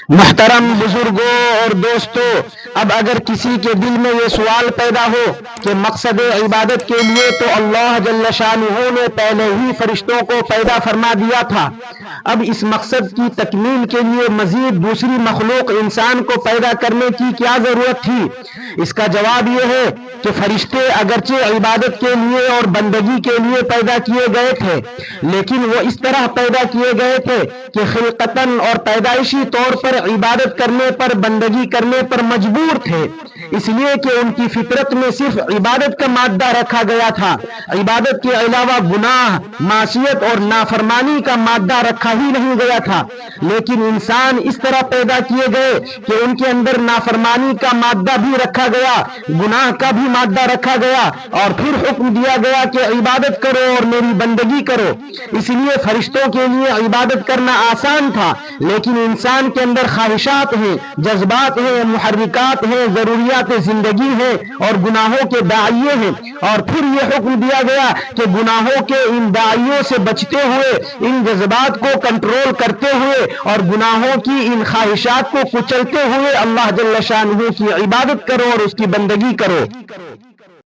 محترم بزرگوں اور دوستوں، اب اگر کسی کے دل میں یہ سوال پیدا ہو کہ مقصد عبادت کے لیے تو اللہ جل شانہ نے پہلے ہی فرشتوں کو پیدا فرما دیا تھا، اب اس مقصد کی تکمیل کے لیے مزید دوسری مخلوق انسان کو پیدا کرنے کی کیا ضرورت تھی؟ اس کا جواب یہ ہے کہ فرشتے اگرچہ عبادت کے لیے اور بندگی کے لیے پیدا کیے گئے تھے، لیکن وہ اس طرح پیدا کیے گئے تھے کہ خلقتاً اور پیدائشی طور پر عبادت کرنے پر، بندگی کرنے پر مجبور تھے، اس لیے کہ ان کی فطرت میں صرف عبادت کا مادہ رکھا گیا تھا، عبادت کے علاوہ گناہ، معصیت اور نافرمانی کا مادہ رکھا ہی نہیں گیا تھا۔ لیکن انسان اس طرح پیدا کیے گئے کہ ان کے اندر نافرمانی کا مادہ بھی رکھا گیا، گناہ کا بھی مادہ رکھا گیا، اور پھر حکم دیا گیا کہ عبادت کرو اور میری بندگی کرو۔ اس لیے فرشتوں کے لیے عبادت کرنا آسان تھا، لیکن انسان کے اندر خواہشات ہیں، جذبات ہیں، محرکات ہیں، ضروریات زندگی ہیں اور گناہوں کے داعیے ہیں، اور پھر یہ حکم دیا گیا کہ گناہوں کے ان داعیوں سے بچتے ہوئے، ان جذبات کو کنٹرول کرتے ہوئے اور گناہوں کی ان خواہشات کو کچلتے ہوئے اللہ جل شانہ کی عبادت کرو اور اس کی بندگی کرو۔